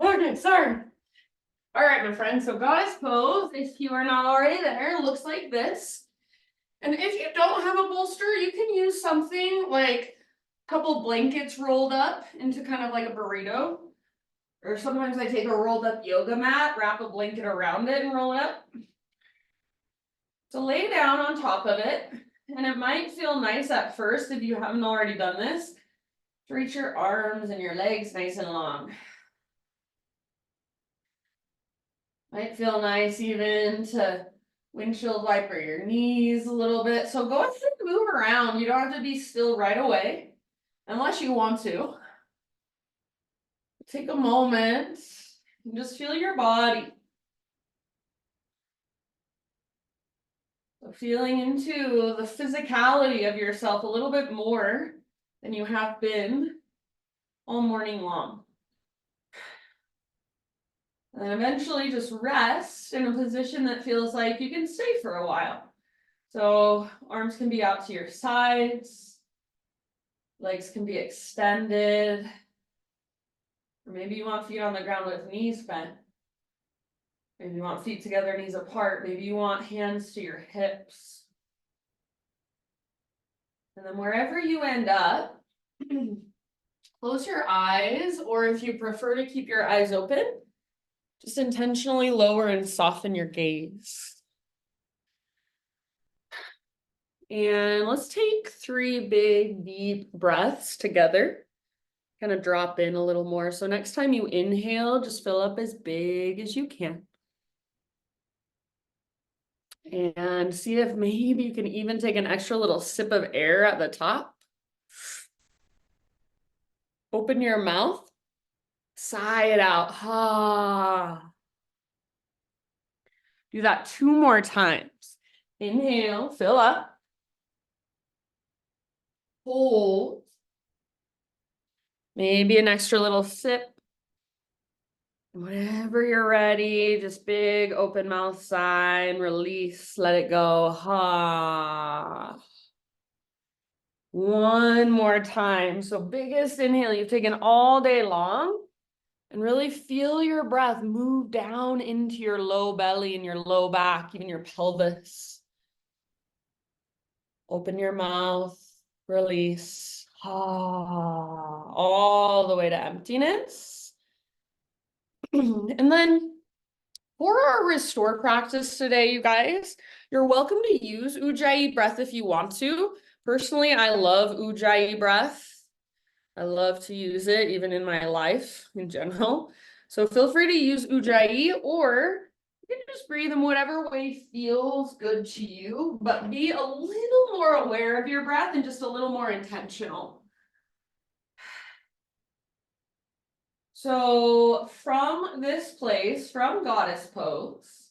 Okay, sorry. All right, my friend. So goddess pose, if you are not already there, looks like this. And if you don't have a bolster, you can use something like a couple blankets rolled up into kind of like a burrito. Or sometimes I take a rolled up yoga mat, wrap a blanket around it and roll it up. So lay down on top of it. And it might feel nice at first if you haven't already done this, to reach your arms and your legs nice and long. Might feel nice even to windshield wiper your knees a little bit. So go ahead and move around. You don't have to be still right away, unless you want to. Take a moment and just feel your body. So feeling into the physicality of yourself a little bit more than you have been all morning long. And then eventually just rest in a position that feels like you can stay for a while. So arms can be out to your sides, legs can be extended, or maybe you want feet on the ground with knees bent. Maybe you want feet together, knees apart. Maybe you want hands to your hips. And then wherever you end up, close your eyes, or if you prefer to keep your eyes open, just intentionally lower and soften your gaze. And let's take 3 big, deep breaths together. Kind of drop in a little more. So next time you inhale, just fill up as big as you can. And see if maybe you can even take an extra little sip of air at the top. Open your mouth. Sigh it out. Ha. Do that 2 more times. Inhale, fill up. Hold. Maybe an extra little sip. Whenever you're ready, just big open mouth sigh and release. Let it go. Ha. 1 more time. So biggest inhale you've taken all day long. And really feel your breath move down into your low belly and your low back, even your pelvis. Open your mouth, release, all the way to emptiness. And then for our restore practice today, you guys, you're welcome to use Ujjayi breath if you want to. Personally, I love Ujjayi breath. I love to use it even in my life in general. So feel free to use Ujjayi, or you can just breathe in whatever way feels good to you, but be a little more aware of your breath and just a little more intentional. So from this place, from goddess pose,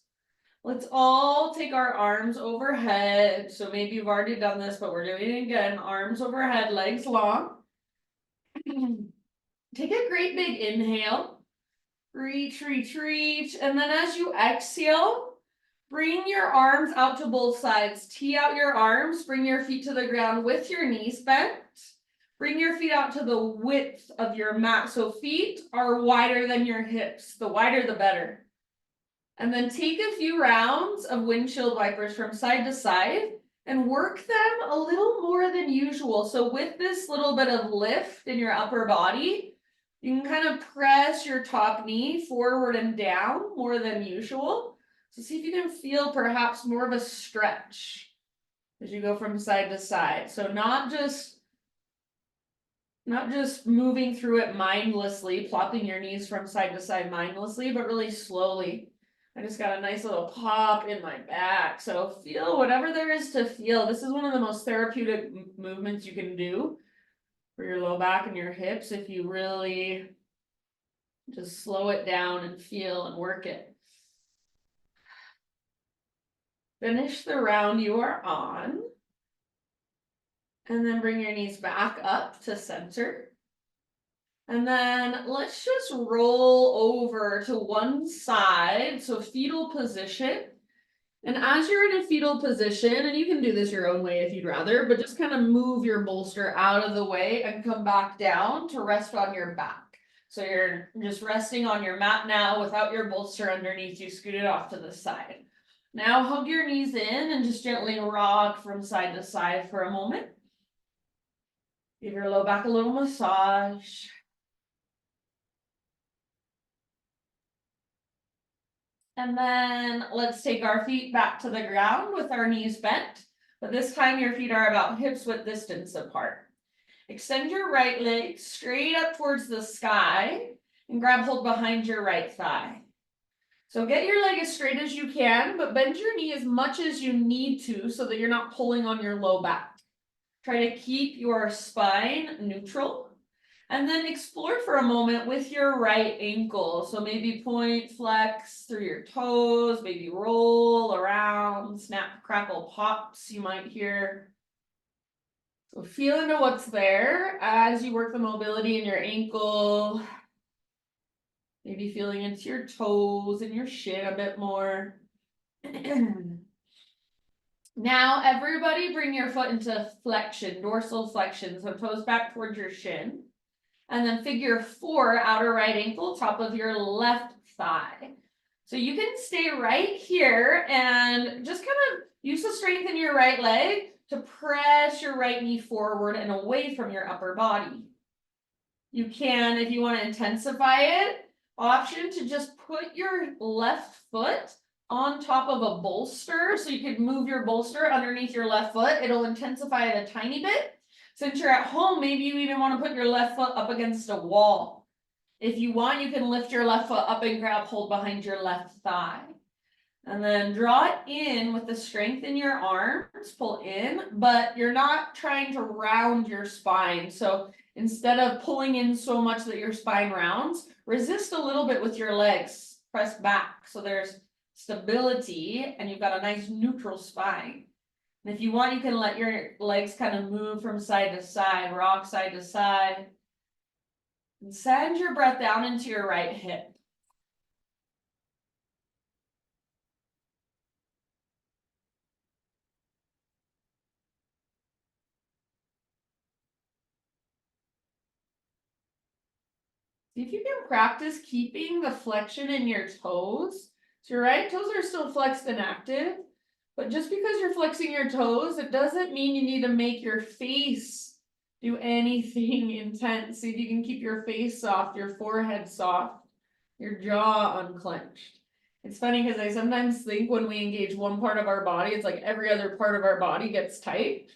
let's all take our arms overhead. So maybe you've already done this, but we're doing it again. Arms overhead, legs long. Take a great big inhale. Reach, reach, reach. And then as you exhale, bring your arms out to both sides. Tee out your arms. Bring your feet to the ground with your knees bent. Bring your feet out to the width of your mat. So feet are wider than your hips. The wider, the better. And then take a few rounds of windshield wipers from side to side and work them a little more than usual. So with this little bit of lift in your upper body, you can kind of press your top knee forward and down more than usual. So see if you can feel perhaps more of a stretch as you go from side to side. So not just moving through it mindlessly, plopping your knees from side to side mindlessly, but really slowly. I just got a nice little pop in my back. So feel whatever there is to feel. This is one of the most therapeutic movements you can do for your low back and your hips if you really just slow it down and feel and work it. Finish the round you are on. And then bring your knees back up to center. And then let's just roll over to one side. So fetal position. And as you're in a fetal position, and you can do this your own way if you'd rather, but just kind of move your bolster out of the way and come back down to rest on your back. So you're just resting on your mat now without your bolster underneath you, scoot it off to the side. Now hug your knees in and just gently rock from side to side for a moment. Give your low back a little massage. And then let's take our feet back to the ground with our knees bent, but this time your feet are about hips width distance apart. Extend your right leg straight up towards the sky and grab hold behind your right thigh. So get your leg as straight as you can, but bend your knee as much as you need to so that you're not pulling on your low back. Try to keep your spine neutral. And then explore for a moment with your right ankle. So maybe point, flex through your toes, maybe roll around, snap, crackle, pops you might hear. So feel into what's there as you work the mobility in your ankle. Maybe feeling into your toes and your shin a bit more. Now everybody bring your foot into flexion, dorsal flexion. So toes back towards your shin. And then figure 4, outer right ankle, top of your left thigh. So you can stay right here and just kind of use the strength in your right leg to press your right knee forward and away from your upper body. You can, if you want to intensify it, option to just put your left foot on top of a bolster. So you could move your bolster underneath your left foot. It'll intensify it a tiny bit. Since you're at home, maybe you even want to put your left foot up against a wall. If you want, you can lift your left foot up and grab hold behind your left thigh. And then draw it in with the strength in your arms, pull in, but you're not trying to round your spine. So instead of pulling in so much that your spine rounds, resist a little bit with your legs, press back. So there's stability and you've got a nice neutral spine. And if you want, you can let your legs kind of move from side to side, rock side to side. And send your breath down into your right hip. See if you can practice keeping the flexion in your toes. So your right toes are still flexed and active, but just because you're flexing your toes, it doesn't mean you need to make your face do anything intense. See if you can keep your face soft, your forehead soft, your jaw unclenched. It's funny because I sometimes think when we engage one part of our body, it's like every other part of our body gets tight.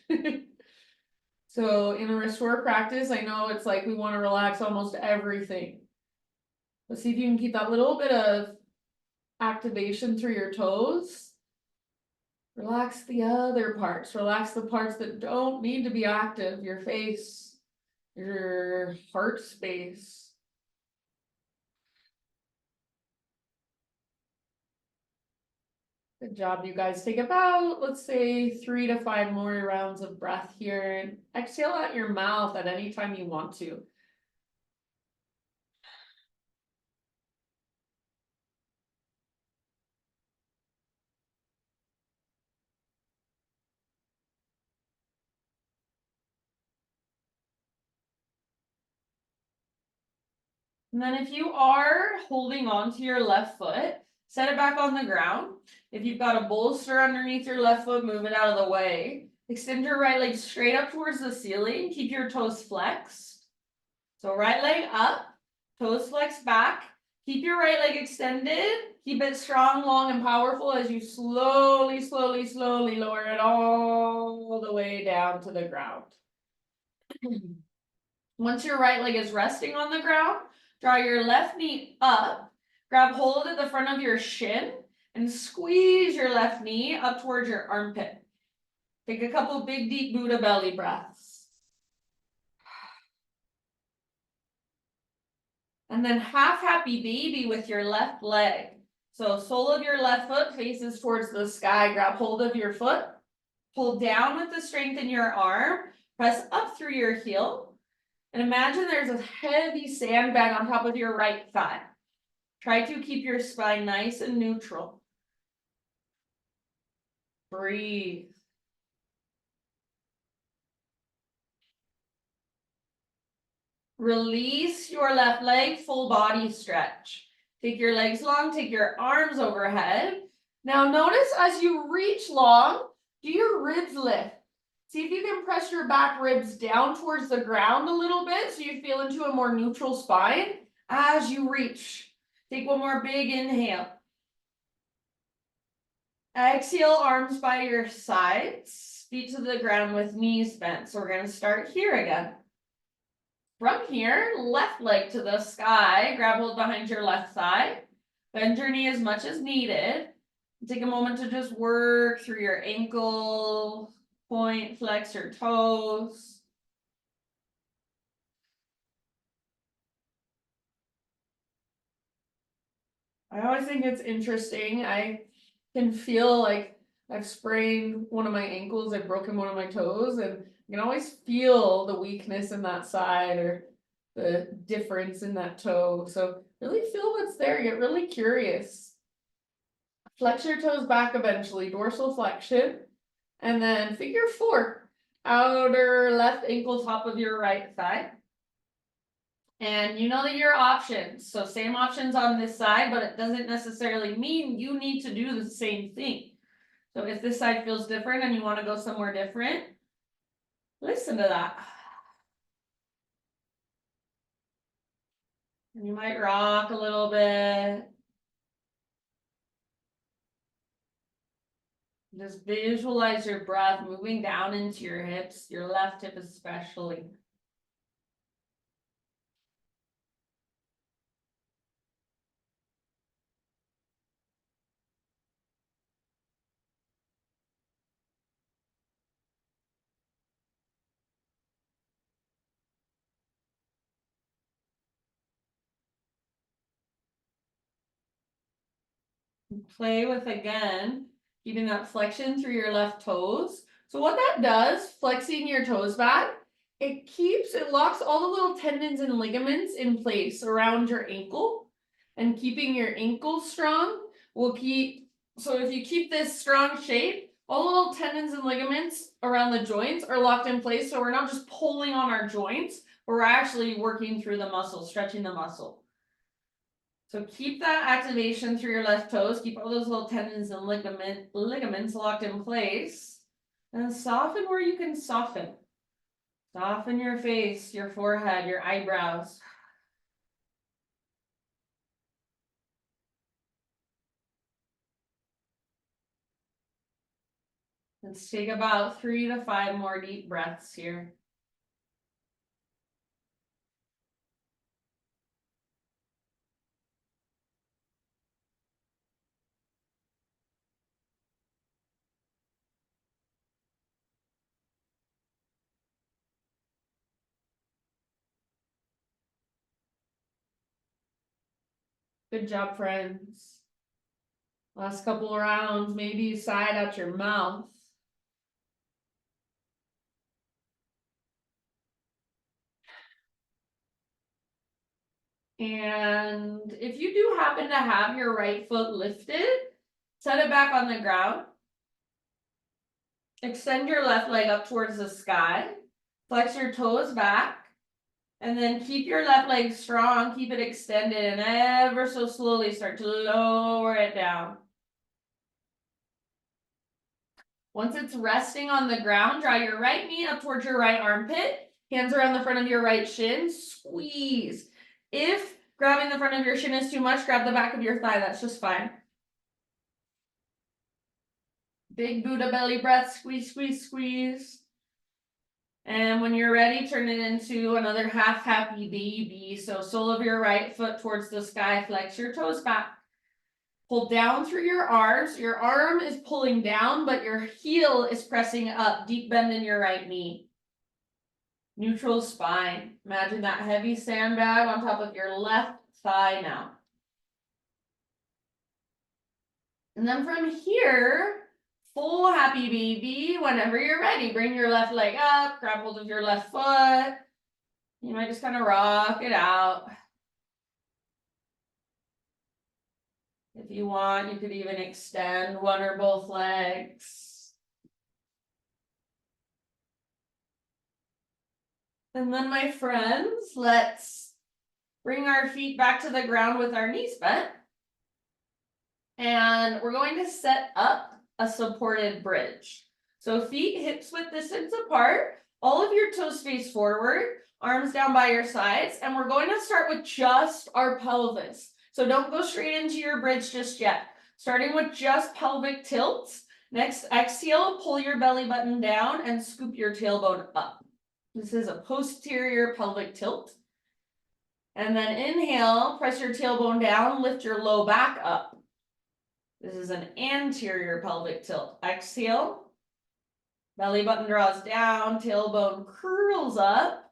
So in a restore practice, I know it's like we want to relax almost everything. But see if you can keep that little bit of activation through your toes. Relax the other parts. Relax the parts that don't need to be active. Your face, your heart space. Good job, you guys. Take about, let's say, 3 to 5 more rounds of breath here and exhale out your mouth at any time you want to. And then if you are holding on to your left foot, set it back on the ground. If you've got a bolster underneath your left foot, move it out of the way. Extend your right leg straight up towards the ceiling. Keep your toes flexed. So right leg up, toes flexed back. Keep your right leg extended. Keep it strong, long, and powerful as you slowly, slowly, slowly lower it all the way down to the ground. Once your right leg is resting on the ground, draw your left knee up, grab hold at the front of your shin, and squeeze your left knee up towards your armpit. Take a couple big, deep Buddha belly breaths. And then half happy baby with your left leg. So sole of your left foot faces towards the sky. Grab hold of your foot, pull down with the strength in your arm, press up through your heel. And imagine there's a heavy sandbag on top of your right thigh. Try to keep your spine nice and neutral. Breathe. Release your left leg, full body stretch. Take your legs long, take your arms overhead. Now notice as you reach long, do your ribs lift. See if you can press your back ribs down towards the ground a little bit so you feel into a more neutral spine as you reach. Take one more big inhale. Exhale, arms by your sides, feet to the ground with knees bent. So we're going to start here again. From here, left leg to the sky, grab hold behind your left thigh, bend your knee as much as needed. Take a moment to just work through your ankle, point, flex your toes. I always think it's interesting. I can feel like I've sprained one of my ankles, I've broken one of my toes, and I can always feel the weakness in that side or the difference in that toe. So really feel what's there, get really curious. Flex your toes back eventually, dorsal flexion, and then figure four, outer left ankle, top of your right thigh. And you know that your options, so same options on this side, but it doesn't necessarily mean you need to do the same thing. So if this side feels different and you want to go somewhere different, listen to that. And you might rock a little bit. Just visualize your breath moving down into your hips, your left hip especially. Play with again, keeping that flexion through your left toes. So what that does, flexing your toes back, it locks all the little tendons and ligaments in place around your ankle, and keeping your ankle strong will keep, so if you keep this strong shape, all the little tendons and ligaments around the joints are locked in place, so we're not just pulling on our joints, but we're actually working through the muscle, stretching the muscle. So keep that activation through your left toes, keep all those little tendons and ligaments locked in place, and soften where you can soften. Soften your face, your forehead, your eyebrows. Let's take about 3 to 5 more deep breaths here. Good job, friends. Last couple rounds, maybe side out your mouth. And if you do happen to have your right foot lifted, set it back on the ground. Extend your left leg up towards the sky. Flex your toes back. And then keep your left leg strong, keep it extended, and ever so slowly start to lower it down. Once it's resting on the ground, draw your right knee up towards your right armpit, hands around the front of your right shin, squeeze. If grabbing the front of your shin is too much, grab the back of your thigh, that's just fine. Big Buddha belly breath, squeeze, squeeze, squeeze. And when you're ready, turn it into another half happy baby. So sole of your right foot towards the sky, flex your toes back. Pull down through your arms. Your arm is pulling down, but your heel is pressing up. Deep bend in your right knee. Neutral spine. Imagine that heavy sandbag on top of your left thigh now. And then from here, full happy baby. Whenever you're ready, bring your left leg up, grab hold of your left foot. You might just kind of rock it out. If you want, you could even extend one or both legs. And then my friends, let's bring our feet back to the ground with our knees bent. And we're going to set up a supported bridge. So feet hips width distance apart, all of your toes face forward, arms down by your sides, and we're going to start with just our pelvis. So don't go straight into your bridge just yet. Starting with just pelvic tilts. Next, exhale, pull your belly button down and scoop your tailbone up. This is a posterior pelvic tilt. And then inhale, press your tailbone down, lift your low back up. This is an anterior pelvic tilt. Exhale, belly button draws down, tailbone curls up.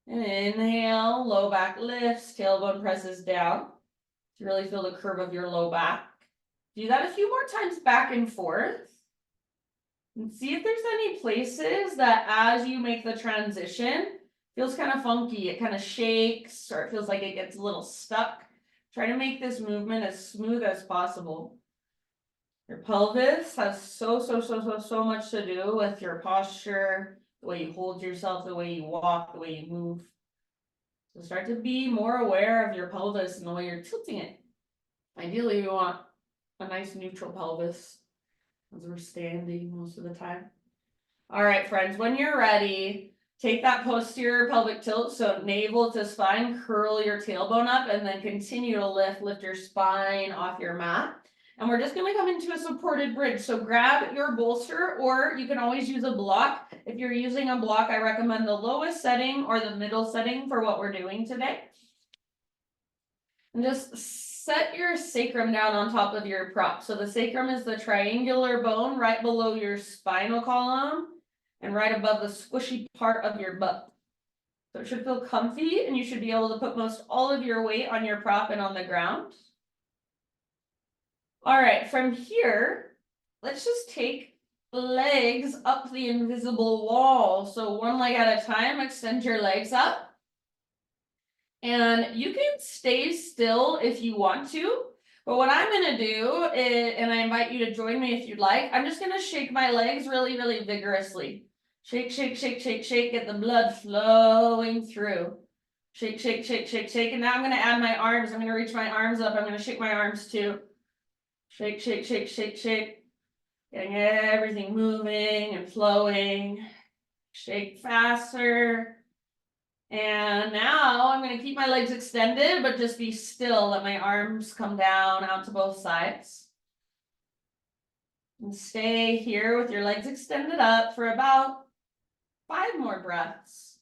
And inhale, low back lifts, tailbone presses down. To really feel the curve of your low back. Do that a few more times back and forth. And see if there's any places that as you make the transition, feels kind of funky. It kind of shakes or it feels like it gets a little stuck. Try to make this movement as smooth as possible. Your pelvis has so much to do with your posture, the way you hold yourself, the way you walk, the way you move. So start to be more aware of your pelvis and the way you're tilting it. Ideally, you want a nice neutral pelvis as we're standing most of the time. All right, friends, when you're ready, take that posterior pelvic tilt, so navel to spine, curl your tailbone up, and then continue to lift your spine off your mat. And we're just going to come into a supported bridge. So grab your bolster, or you can always use a block. If you're using a block, I recommend the lowest setting or the middle setting for what we're doing today. And just set your sacrum down on top of your prop. So the sacrum is the triangular bone right below your spinal column and right above the squishy part of your butt. So it should feel comfy, and you should be able to put most all of your weight on your prop and on the ground. All right, from here, let's just take legs up the invisible wall. So one leg at a time, extend your legs up. And you can stay still if you want to. But what I'm going to do is, and I invite you to join me if you'd like, I'm just going to shake my legs really, really vigorously. Shake, shake, shake, shake, shake, get the blood flowing through. Shake, shake, shake, shake, shake. And now I'm going to add my arms. I'm going to reach my arms up. I'm going to shake my arms too. Shake, shake, shake, shake, shake. Getting everything moving and flowing. Shake faster. And now I'm going to keep my legs extended, but just be still. Let my arms come down out to both sides. And stay here with your legs extended up for about 5 more breaths.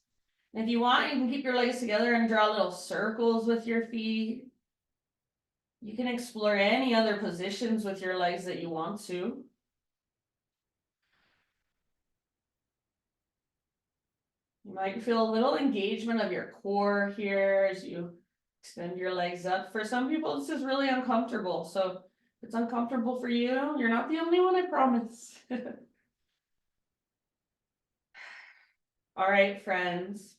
And if you want, you can keep your legs together and draw little circles with your feet. You can explore any other positions with your legs that you want to. You might feel a little engagement of your core here as you extend your legs up. For some people, this is really uncomfortable. So if it's uncomfortable for you, you're not the only one, I promise. All right, friends.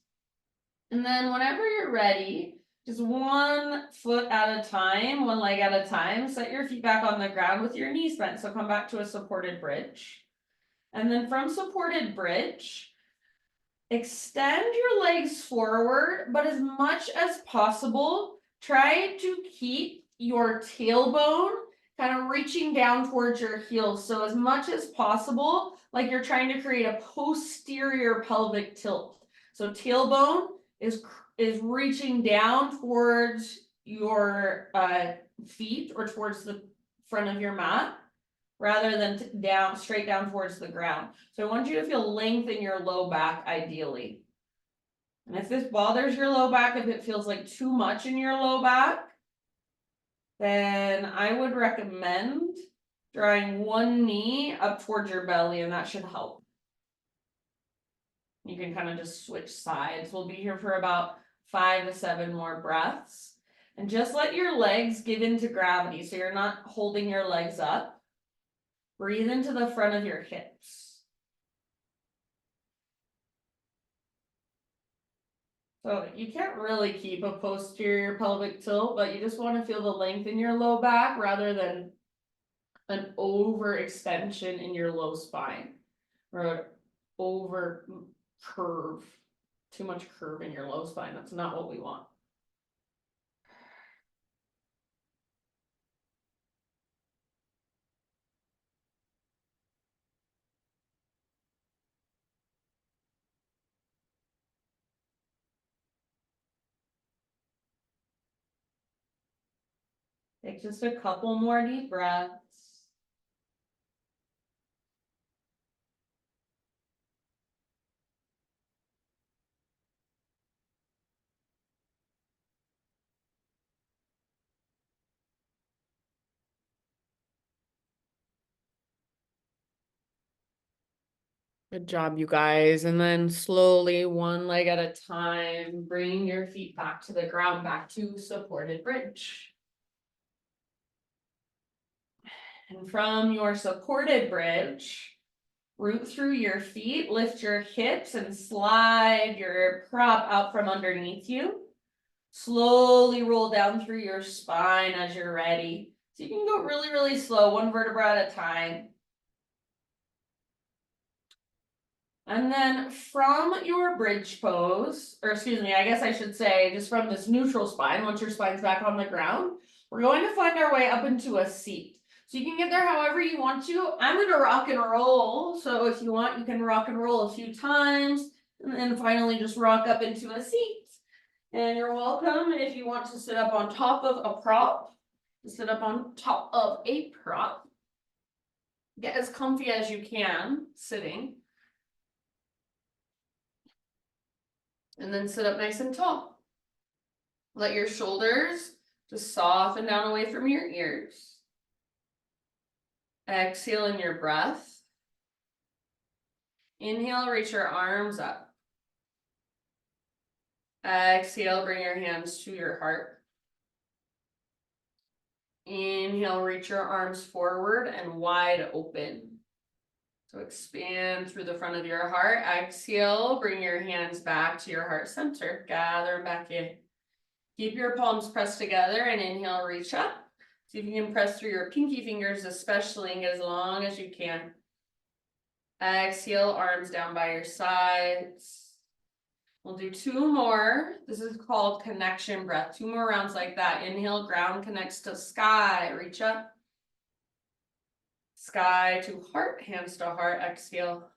And then whenever you're ready, just 1 foot at a time, 1 leg at a time, set your feet back on the ground with your knees bent. So come back to a supported bridge. And then from supported bridge, extend your legs forward, but as much as possible, try to keep your tailbone kind of reaching down towards your heels. So as much as possible, like you're trying to create a posterior pelvic tilt. So tailbone is reaching down towards your feet or towards the front of your mat, rather than down, straight down towards the ground. So I want you to feel length in your low back, ideally. And if this bothers your low back, if it feels like too much in your low back, then I would recommend drawing one knee up towards your belly, and that should help. You can kind of just switch sides. We'll be here for about 5 to 7 more breaths. And just let your legs give into gravity, so you're not holding your legs up. Breathe into the front of your hips. So you can't really keep a posterior pelvic tilt, but you just want to feel the length in your low back rather than an overextension in your low spine or an over curve too much curve in your low spine. That's not what we want. Take just a couple more deep breaths. Good job, you guys. And then slowly, one leg at a time, bring your feet back to the ground, back to supported bridge. And from your supported bridge, root through your feet, lift your hips and slide your prop out from underneath you. Slowly roll down through your spine as you're ready. So you can go really, really slow, one vertebra at a time. And then from your bridge pose, or excuse me, I guess I should say just from this neutral spine, once your spine's back on the ground, we're going to find our way up into a seat. So you can get there however you want to. I'm going to rock and roll. So if you want, you can rock and roll a few times and then finally just rock up into a seat. And you're welcome if you want to sit up on top of a prop, to sit up on top of a prop. Get as comfy as you can sitting. And then sit up nice and tall. Let your shoulders just soften down away from your ears. Exhale in your breath. Inhale, reach your arms up. Exhale, bring your hands to your heart. Inhale, reach your arms forward and wide open. So expand through the front of your heart. Exhale, bring your hands back to your heart center. Gather back in. Keep your palms pressed together and inhale, reach up. See if you can press through your pinky fingers, especially, and get as long as you can. Exhale, arms down by your sides. We'll do two more. This is called connection breath. Two more rounds like that. Inhale, ground connects to sky. Reach up. Sky to heart, hands to heart. Exhale.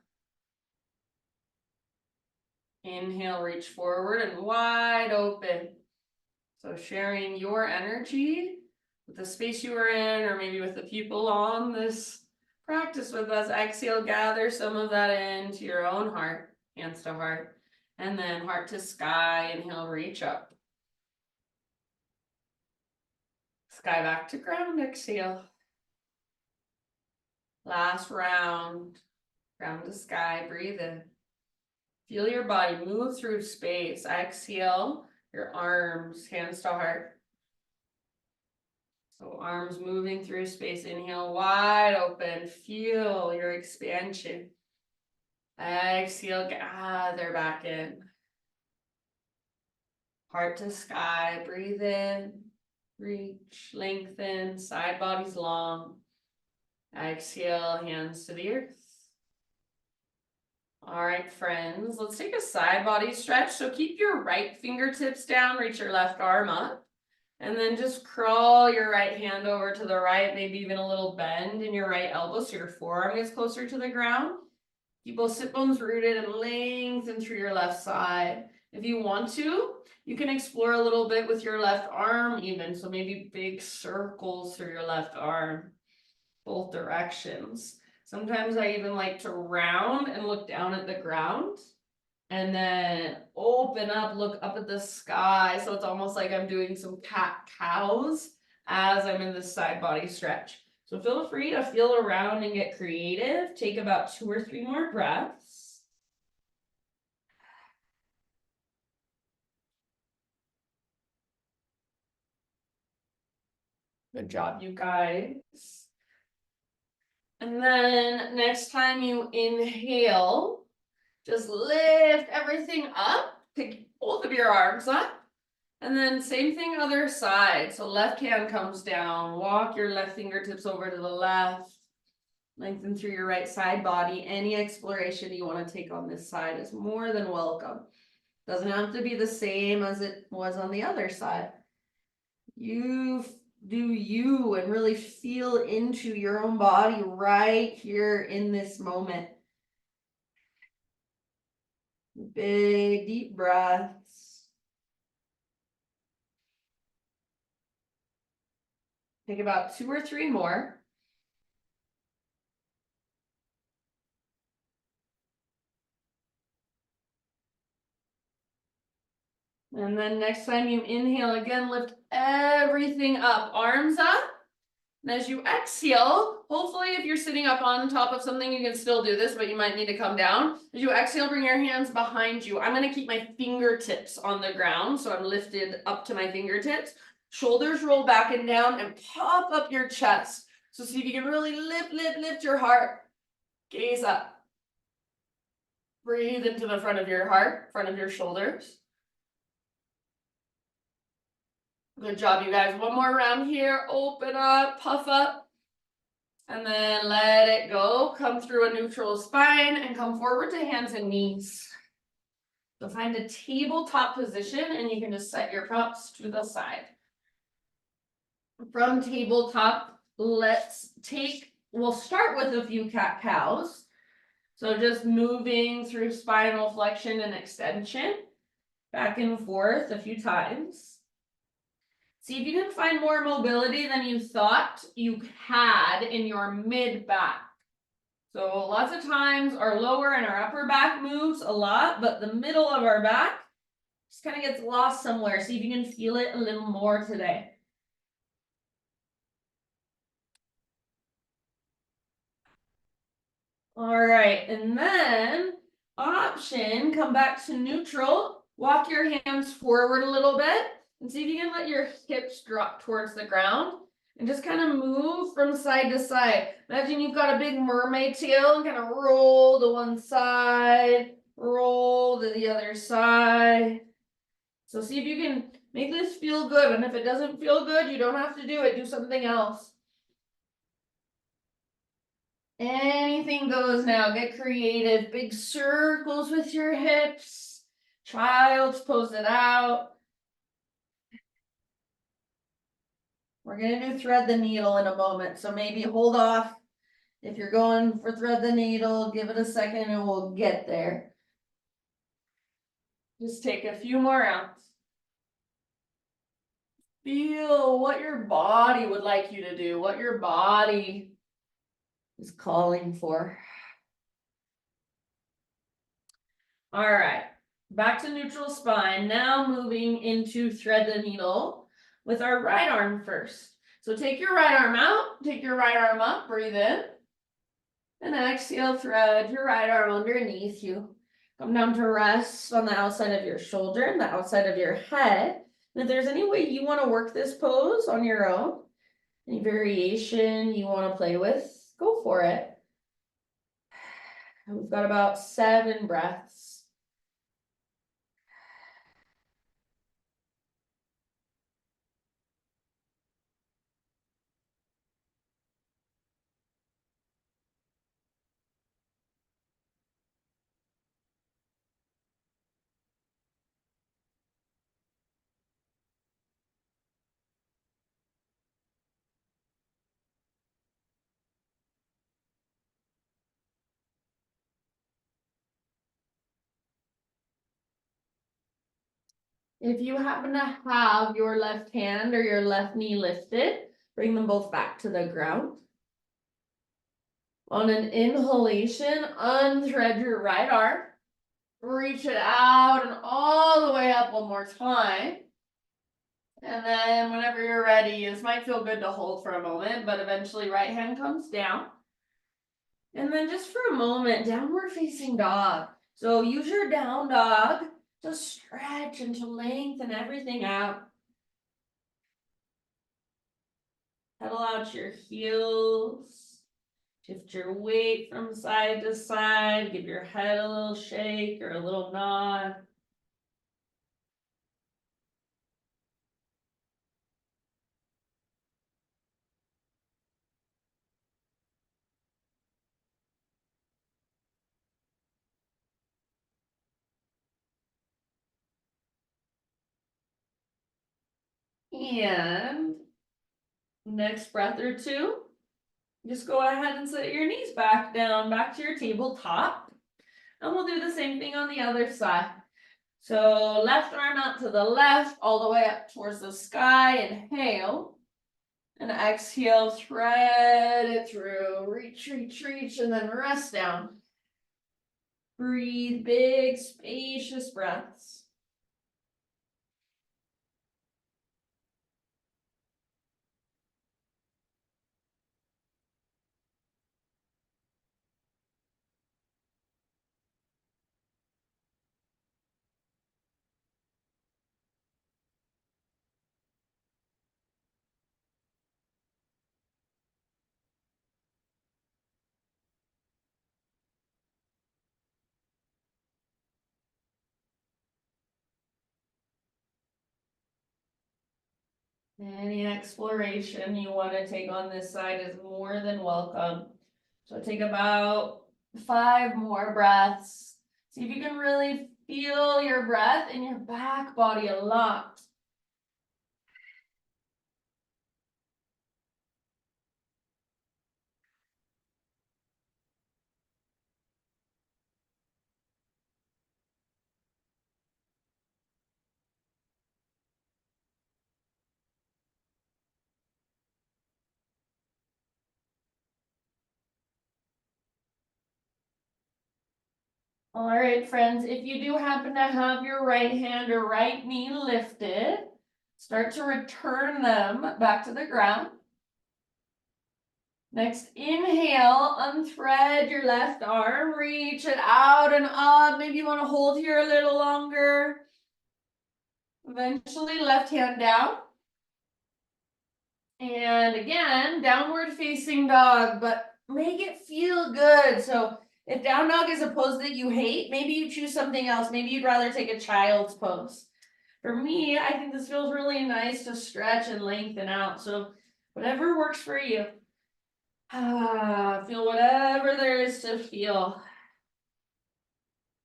Inhale, reach forward and wide open. So sharing your energy with the space you are in, or maybe with the people on this practice with us. Exhale, gather some of that into your own heart, hands to heart. And then heart to sky, inhale, reach up. Sky back to ground, exhale. Last round, ground to sky, breathe in. Feel your body move through space. Exhale, your arms, hands to heart. So arms moving through space. Inhale, wide open. Feel your expansion. Exhale, gather back in. Heart to sky, breathe in, reach, lengthen, side body's long. Exhale, hands to the earth. All right, friends, let's take a side body stretch. So keep your right fingertips down, reach your left arm up, and then just crawl your right hand over to the right, maybe even a little bend in your right elbow so your forearm gets closer to the ground. Keep both sit bones rooted and lengthen through your left side. If you want to, you can explore a little bit with your left arm even. So maybe big circles through your left arm, both directions. Sometimes I even like to round and look down at the ground and then open up, look up at the sky. So it's almost like I'm doing some cat-cows as I'm in this side body stretch. So feel free to feel around and get creative. Take about 2 or 3 more breaths. Good job, you guys. And then next time you inhale, just lift everything up, pick both of your arms up. And then same thing other side. So left hand comes down, walk your left fingertips over to the left. Lengthen through your right side body. Any exploration you want to take on this side is more than welcome. Doesn't have to be the same as it was on the other side. You do you and really feel into your own body right here in this moment. Big deep breaths. Take about 2 or 3 more. And then next time you inhale again, lift everything up, arms up. And as you exhale, hopefully if you're sitting up on top of something, you can still do this, but you might need to come down. As you exhale, bring your hands behind you. I'm gonna keep my fingertips on the ground, so I'm lifted up to my fingertips. Shoulders roll back and down and pop up your chest. So see if you can really lift your heart. Gaze up. Breathe into the front of your heart, front of your shoulders. Good job, you guys. One more round here. Open up, puff up. And then let it go. Come through a neutral spine and come forward to hands and knees. So find a tabletop position and you can just set your props to the side. From tabletop, we'll start with a few cat-cows. So just moving through spinal flexion and extension, back and forth a few times. See if you can find more mobility than you thought you had in your mid back. So lots of times our lower and our upper back moves a lot, but the middle of our back just kind of gets lost somewhere. See if you can feel it a little more today. All right, and then option, come back to neutral, walk your hands forward a little bit, and see if you can let your hips drop towards the ground, and just kind of move from side to side. Imagine you've got a big mermaid tail and kind of roll to one side, roll to the other side. So see if you can make this feel good, and if it doesn't feel good, you don't have to do it, do something else. Anything goes now. Get creative. Big circles with your hips. Child's pose it out. We're going to do thread the needle in a moment. So maybe hold off. If you're going for thread the needle, give it a second and we'll get there. Just take a few more rounds. Feel what your body would like you to do, what your body is calling for. All right, back to neutral spine. Now moving into thread the needle with our right arm first. So take your right arm out, take your right arm up, breathe in. And exhale, thread your right arm underneath you. Come down to rest on the outside of your shoulder and the outside of your head. And if there's any way you want to work this pose on your own, any variation you want to play with, go for it. We've got about 7 breaths. If you happen to have your left hand or your left knee lifted, bring them both back to the ground. On an inhalation, unthread your right arm. Reach it out and all the way up one more time. And then whenever you're ready, this might feel good to hold for a moment, but eventually right hand comes down. And then just for a moment, downward facing dog. So use your down dog to stretch and to lengthen everything out. Pedal out your heels. Shift your weight from side to side. Give your head a little shake or a little nod. And next breath or two, just go ahead and set your knees back down, back to your tabletop. And we'll do the same thing on the other side. So left arm out to the left, all the way up towards the sky. Inhale. And exhale, thread it through. Reach, reach, reach, and then rest down. Breathe big, spacious breaths. Any exploration you want to take on this side is more than welcome. So take about 5 more breaths. See if you can really feel your breath in your back body a lot. All right, friends, if you do happen to have your right hand or right knee lifted, start to return them back to the ground. Next, inhale, unthread your left arm, reach it out and up. Maybe you want to hold here a little longer. Eventually, left hand down. And again, downward facing dog, but make it feel good. So if down dog is a pose that you hate, maybe you choose something else. Maybe you'd rather take a child's pose. For me, I think this feels really nice to stretch and lengthen out. So whatever works for you. Feel whatever there is to feel.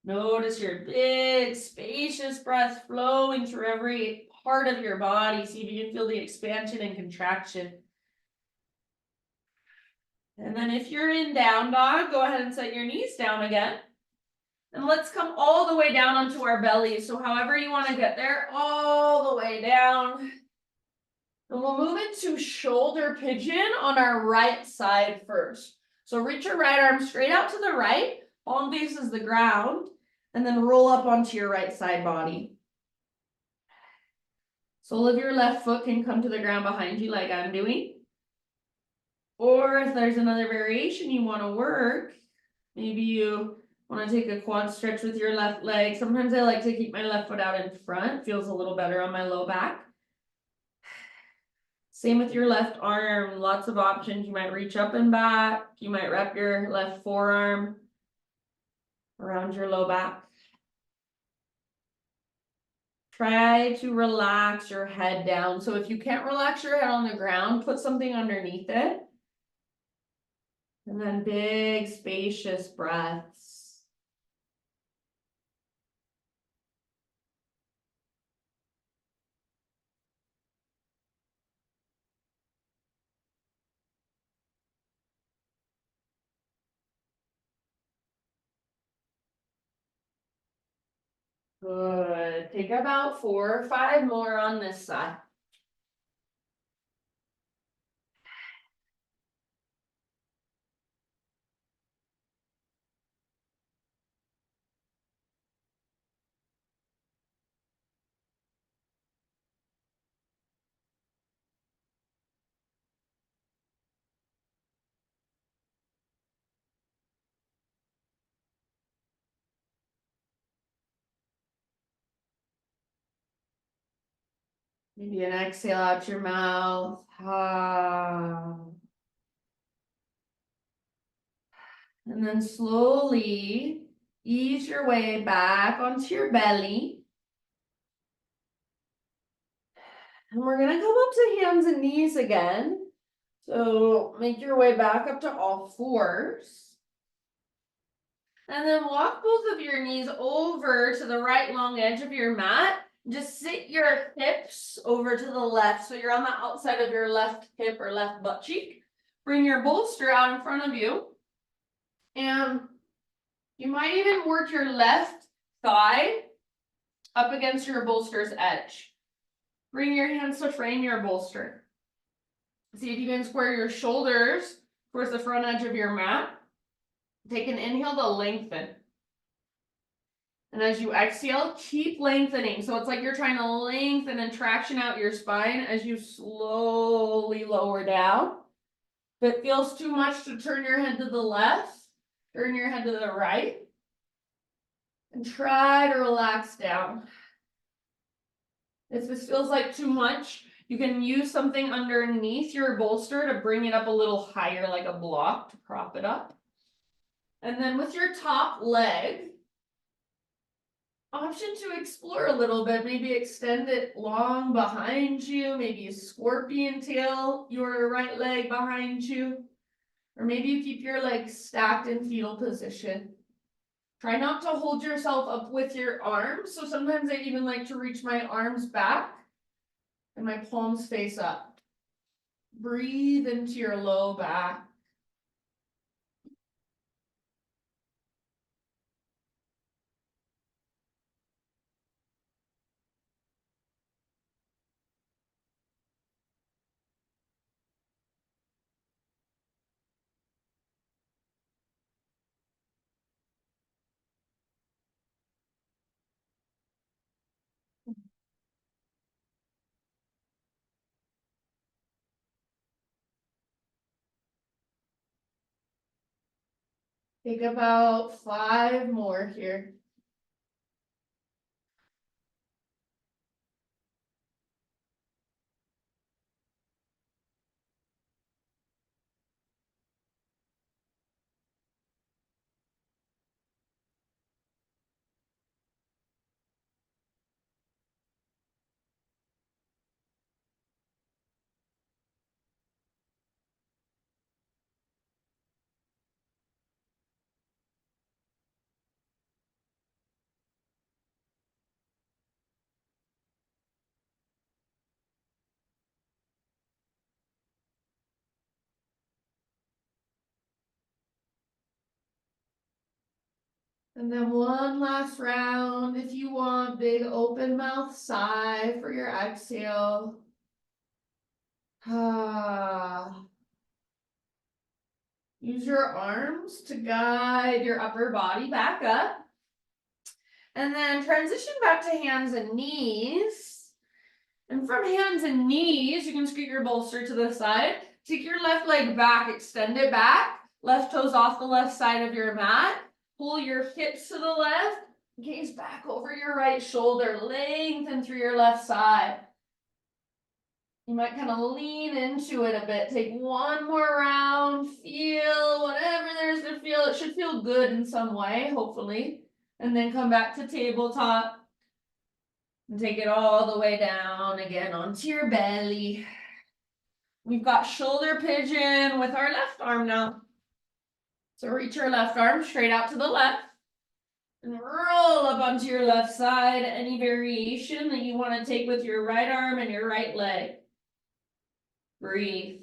Notice your big, spacious breath flowing through every part of your body. See if you can feel the expansion and contraction. And then if you're in down dog, go ahead and set your knees down again. And let's come all the way down onto our belly. So however you want to get there, all the way down. And we'll move into shoulder pigeon on our right side first. So reach your right arm straight out to the right, palm faces the ground, and then roll up onto your right side body. Sole of your left foot can come to the ground behind you like I'm doing. Or if there's another variation you want to work, maybe you want to take a quad stretch with your left leg. Sometimes I like to keep my left foot out in front. Feels a little better on my low back. Same with your left arm. Lots of options. You might reach up and back. You might wrap your left forearm around your low back. Try to relax your head down. So if you can't relax your head on the ground, put something underneath it. And then big, spacious breaths. Good. Take about 4 or 5 more on this side. Maybe an exhale out your mouth. And then slowly ease your way back onto your belly. And we're going to come up to hands and knees again. So make your way back up to all fours. And then walk both of your knees over to the right long edge of your mat Just sit your hips over to the left. So you're on the outside of your left hip or left butt cheek. Bring your bolster out in front of you. And you might even work your left thigh up against your bolster's edge. Bring your hands to frame your bolster. See if you can square your shoulders towards the front edge of your mat. Take an inhale to lengthen. And as you exhale, keep lengthening. So it's like you're trying to lengthen and traction out your spine as you slowly lower down. If it feels too much to turn your head to the left, turn your head to the right. And try to relax down. If this feels like too much, you can use something underneath your bolster to bring it up a little higher, like a block to prop it up. And then with your top leg, option to explore a little bit, maybe extend it long behind you, maybe a scorpion tail your right leg behind you, or maybe you keep your legs stacked in fetal position. Try not to hold yourself up with your arms. So sometimes I even like to reach my arms back and my palms face up. Breathe into your low back. Take about 5 more here. And then one last round. If you want, big open mouth sigh for your exhale. Use your arms to guide your upper body back up. And then transition back to hands and knees. And from hands and knees, you can scoot your bolster to the side. Take your left leg back, extend it back. Left toes off the left side of your mat. Pull your hips to the left. Gaze back over your right shoulder. Lengthen through your left side. You might kind of lean into it a bit. Take one more round. Feel whatever there is to feel. It should feel good in some way, hopefully. And then come back to tabletop. And take it all the way down again onto your belly. We've got shoulder pigeon with our left arm now. So reach your left arm straight out to the left. And roll up onto your left side. Any variation that you want to take with your right arm and your right leg. Breathe.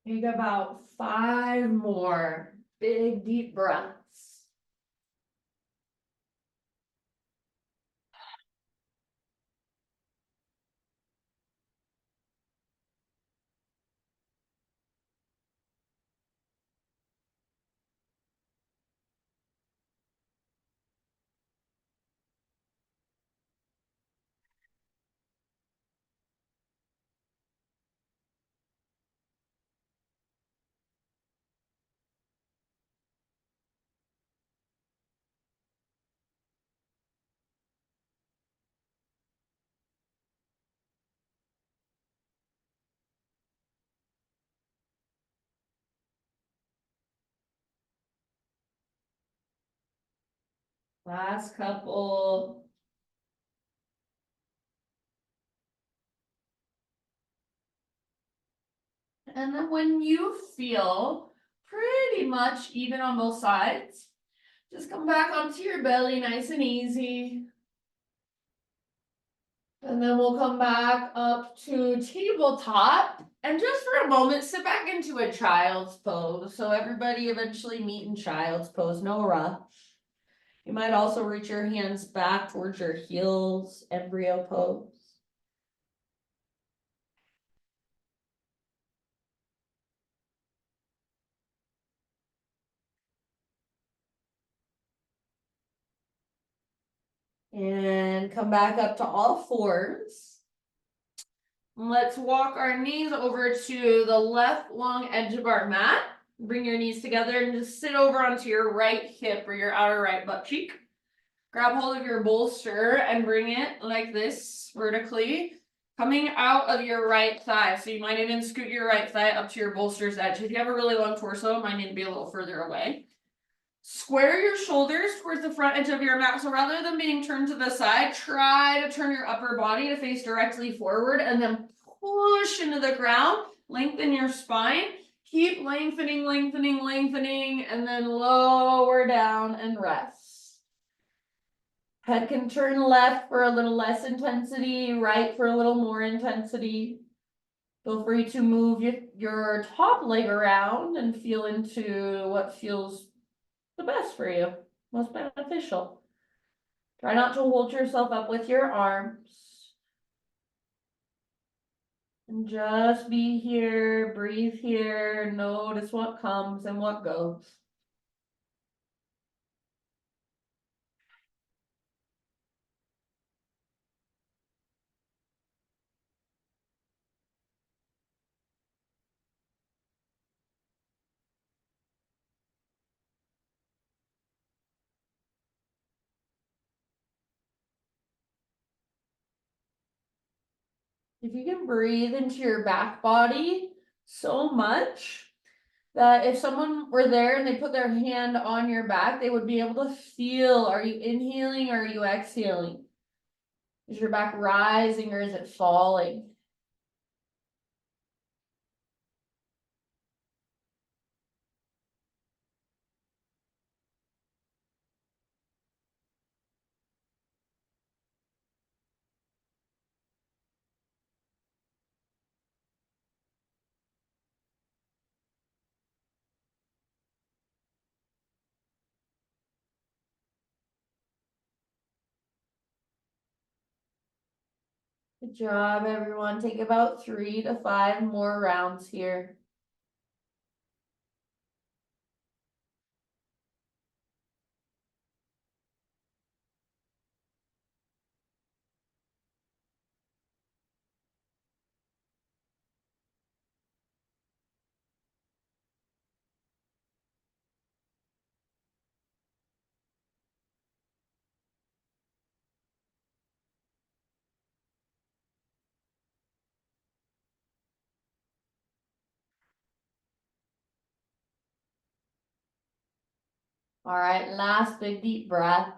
Take about 5 more big deep breaths. Last couple. And then when you feel pretty much even on both sides, just come back onto your belly nice and easy. And then we'll come back up to tabletop. And just for a moment, sit back into a child's pose. So everybody eventually meet in child's pose, no rush. You might also reach your hands back towards your heels, embryo pose. And come back up to all fours. Let's walk our knees over to the left long edge of our mat. Bring your knees together and just sit over onto your right hip or your outer right butt cheek. Grab hold of your bolster and bring it like this vertically, coming out of your right thigh. So you might even scoot your right thigh up to your bolster's edge. If you have a really long torso, it might need to be a little further away. Square your shoulders towards the front edge of your mat. So rather than being turned to the side, try to turn your upper body to face directly forward and then push into the ground. Lengthen your spine. Keep lengthening, lengthening, lengthening, and then lower down and rest. Head can turn left for a little less intensity, right for a little more intensity. Feel free to move your top leg around and feel into what feels the best for you, most beneficial. Try not to hold yourself up with your arms. And just be here, breathe here, notice what comes and what goes. If you can breathe into your back body so much that if someone were there and they put their hand on your back, they would be able to feel, are you inhaling or are you exhaling? Is your back rising or is it falling? Good job, everyone. Take about 3 to 5 more rounds here. All right, last big deep breath.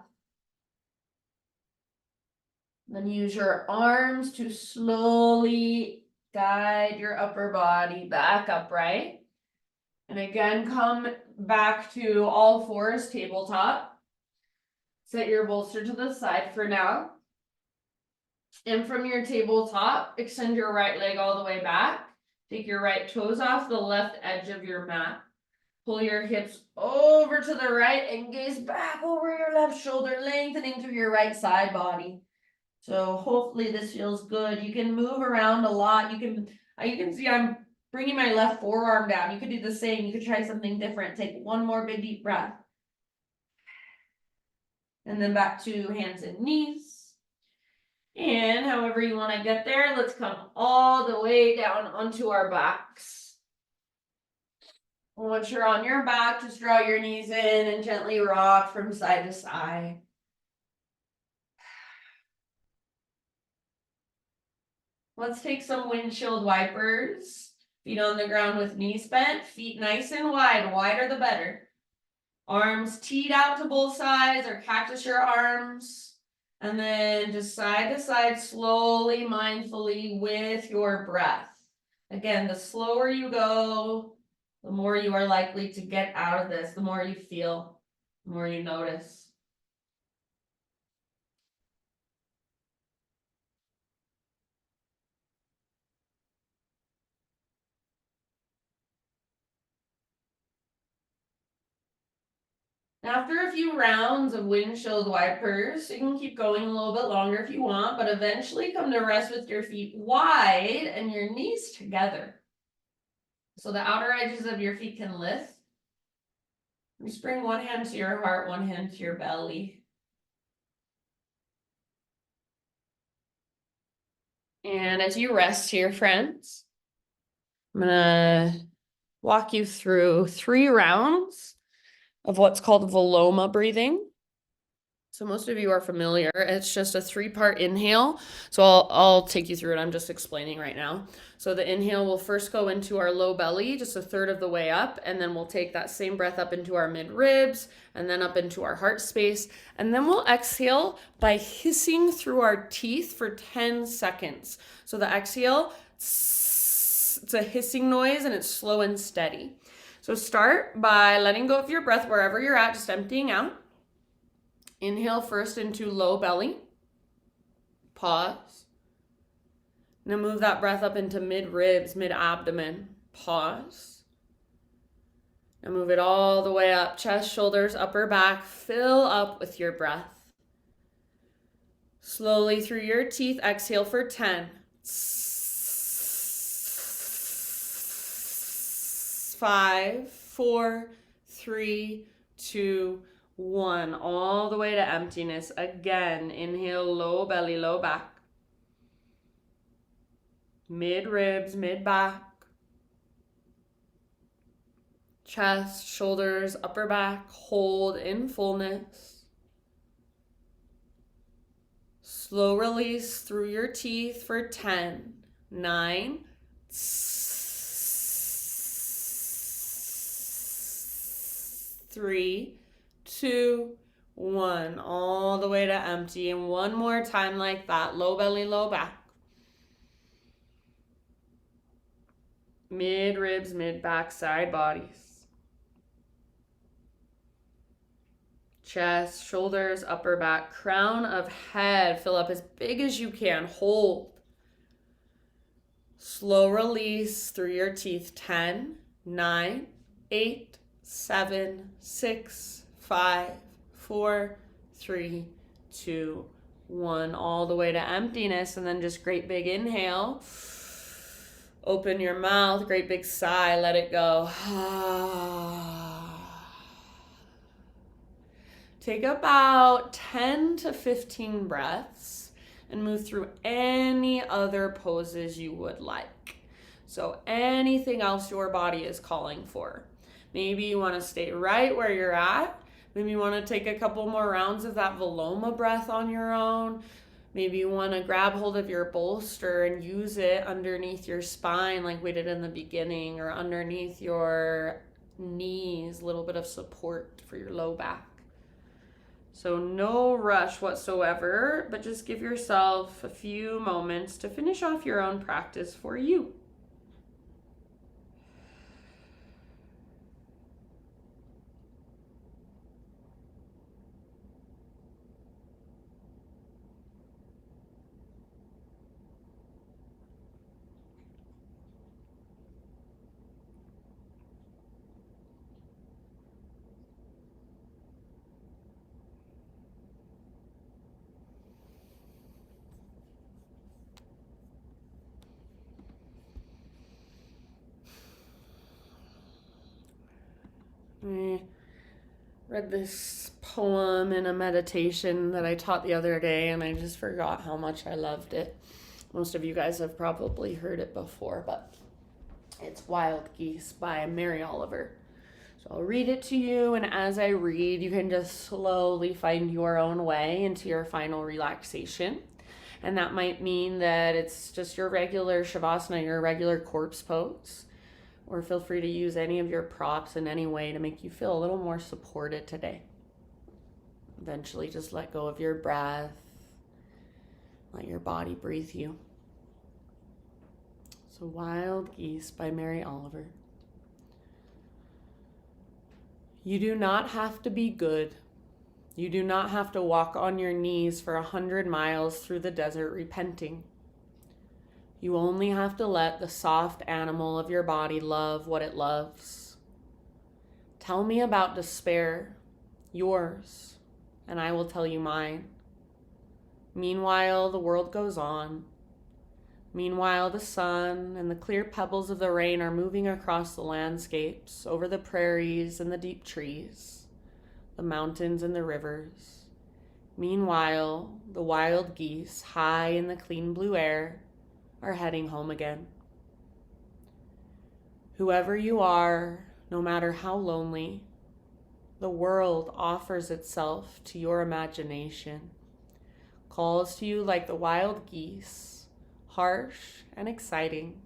Then use your arms to slowly guide your upper body back upright. And again, come back to all fours, tabletop. Set your bolster to the side for now. And from your tabletop, extend your right leg all the way back. Take your right toes off the left edge of your mat. Pull your hips over to the right and gaze back over your left shoulder, lengthening through your right side body. So hopefully this feels good. You can move around a lot. You can see I'm bringing my left forearm down. You could do the same. You could try something different. Take one more big deep breath. And then back to hands and knees. And however you want to get there, let's come all the way down onto our backs. Once you're on your back, just draw your knees in and gently rock from side to side. Let's take some windshield wipers. Feet on the ground with knees bent, feet nice and wide, wider the better. Arms teed out to both sides or cactus your arms. And then just side to side, slowly, mindfully with your breath. Again, the slower you go, the more you are likely to get out of this, the more you feel, the more you notice. After a few rounds of windshield wipers, you can keep going a little bit longer if you want, but eventually come to rest with your feet wide and your knees together. So the outer edges of your feet can lift. Just bring one hand to your heart, one hand to your belly. And as you rest here, friends, I'm gonna walk you through 3 rounds of what's called Viloma breathing. So most of you are familiar. It's just a 3-part inhale. So I'll take you through it. I'm just explaining right now. So the inhale will first go into our low belly, just a third of the way up, and then we'll take that same breath up into our mid ribs and then up into our heart space. And then we'll exhale by hissing through our teeth for 10 seconds. So the exhale, it's a hissing noise and it's slow and steady. So start by letting go of your breath wherever you're at, just emptying out. Inhale first into low belly. Pause. Now move that breath up into mid ribs, mid abdomen. Pause. Now move it all the way up, chest, shoulders, upper back. Fill up with your breath. Slowly through your teeth, exhale for 10. 5, 4, 3, 2, 1. All the way to emptiness. Again, inhale, low belly, low back. Mid ribs, mid back. Chest, shoulders, upper back. Hold in fullness. Slow release through your teeth for 10, 9, 3, 2, 1. All the way to empty. And one more time like that. Low belly, low back. Mid ribs, mid back, side bodies. Chest, shoulders, upper back, crown of head. Fill up as big as you can. Hold. Slow release through your teeth. 10, 9, 8, 7, 6, 5, 4, 3, 2, 1. All the way to emptiness. And then just great big inhale. Open your mouth. Great big sigh. Let it go. Take about 10 to 15 breaths and move through any other poses you would like. So anything else your body is calling for. Maybe you want to stay right where you're at. Maybe you want to take a couple more rounds of that Viloma breath on your own. Maybe you want to grab hold of your bolster and use it underneath your spine like we did in the beginning, or underneath your knees, a little bit of support for your low back. So no rush whatsoever, but just give yourself a few moments to finish off your own practice for you. I read this poem in a meditation that I taught the other day, and I just forgot how much I loved it. Most of you guys have probably heard it before, but it's Wild Geese by Mary Oliver. So I'll read it to you, and as I read, you can just slowly find your own way into your final relaxation. And that might mean that it's just your regular Shavasana, your regular corpse pose. or feel free to use any of your props in any way to make you feel a little more supported today. Eventually, just let go of your breath. Let your body breathe you. So, Wild Geese by Mary Oliver. You do not have to be good. You do not have to walk on your knees for 100 miles through the desert repenting. You only have to let the soft animal of your body love what it loves. Tell me about despair, yours, and I will tell you mine. Meanwhile, the world goes on. Meanwhile, the sun and the clear pebbles of the rain are moving across the landscapes, over the prairies and the deep trees, the mountains and the rivers. Meanwhile, the wild geese, high in the clean blue air, are heading home again. Whoever you are, no matter how lonely, the world offers itself to your imagination, calls to you like the wild geese, harsh and exciting,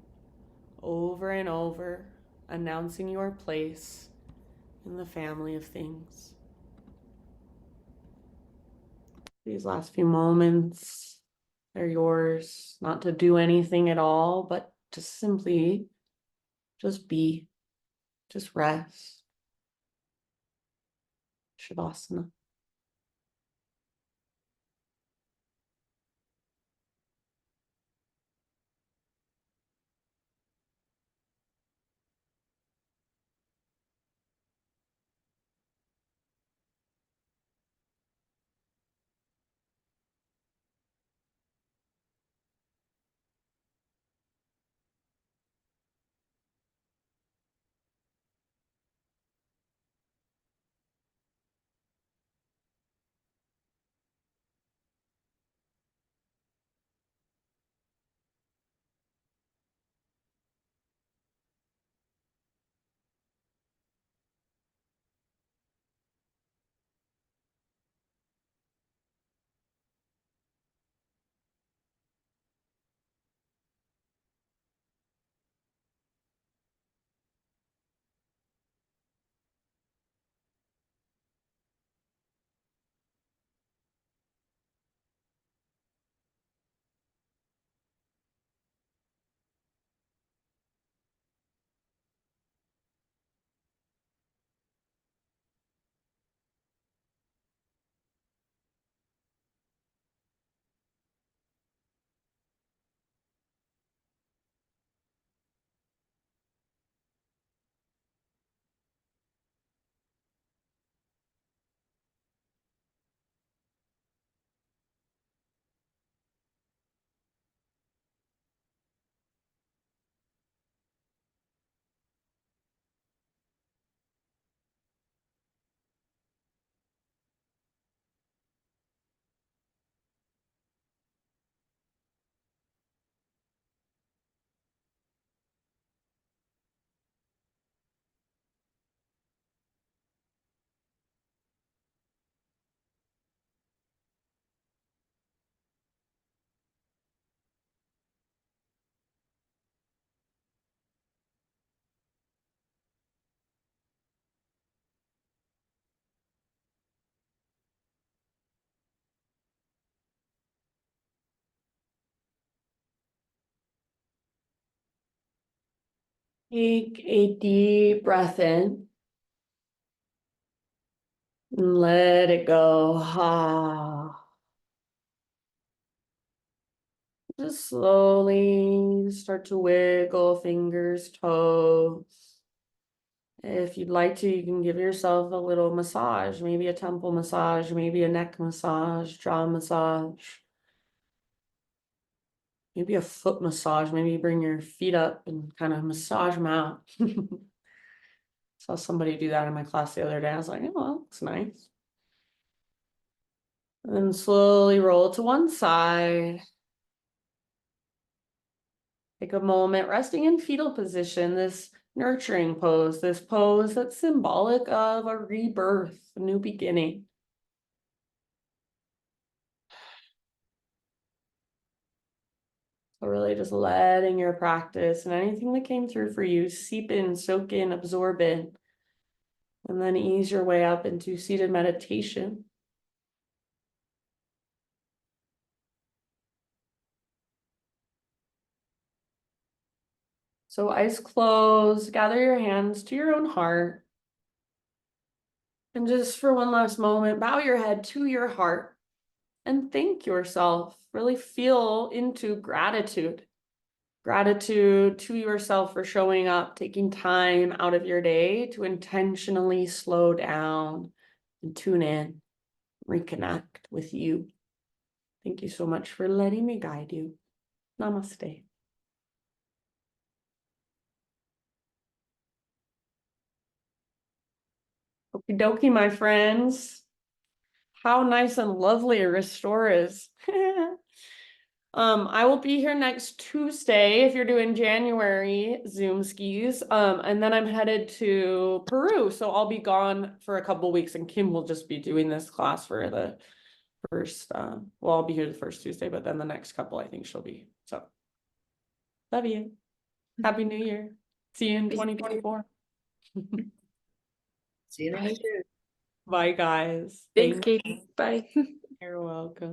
over and over, announcing your place in the family of things. These last few moments, they're yours, not to do anything at all, but to simply just be, just rest. Shavasana. Take a deep breath in and let it go. Just slowly start to wiggle fingers, toes. If you'd like to, you can give yourself a little massage, maybe a temple massage, maybe a neck massage, jaw massage, maybe a foot massage. Maybe you bring your feet up and kind of massage them out. Saw somebody do that in my class the other day. I was like, oh, well, that's nice. And then slowly roll to one side. Take a moment resting in fetal position, this nurturing pose, this pose that's symbolic of a rebirth, a new beginning. So really just letting your practice and anything that came through for you seep in, soak in, absorb in, and then ease your way up into seated meditation. So eyes closed, gather your hands to your own heart. And just for one last moment, bow your head to your heart and thank yourself. Really feel into gratitude. Gratitude to yourself for showing up, taking time out of your day to intentionally slow down and tune in, reconnect with you. Thank you so much for letting me guide you. Namaste. Okie dokie, my friends. How nice and lovely a restore is. I will be here next Tuesday if you're doing January Zoom skis. And then I'm headed to Peru, so I'll be gone for a couple weeks, and Kim will just be doing this class for the first. Well, I'll be here the first Tuesday, but then the next couple, I think she'll be. So, love you. Happy New Year. See you in 2024. See you in the next year. Bye, guys. Thanks, Katie. Bye. You're welcome.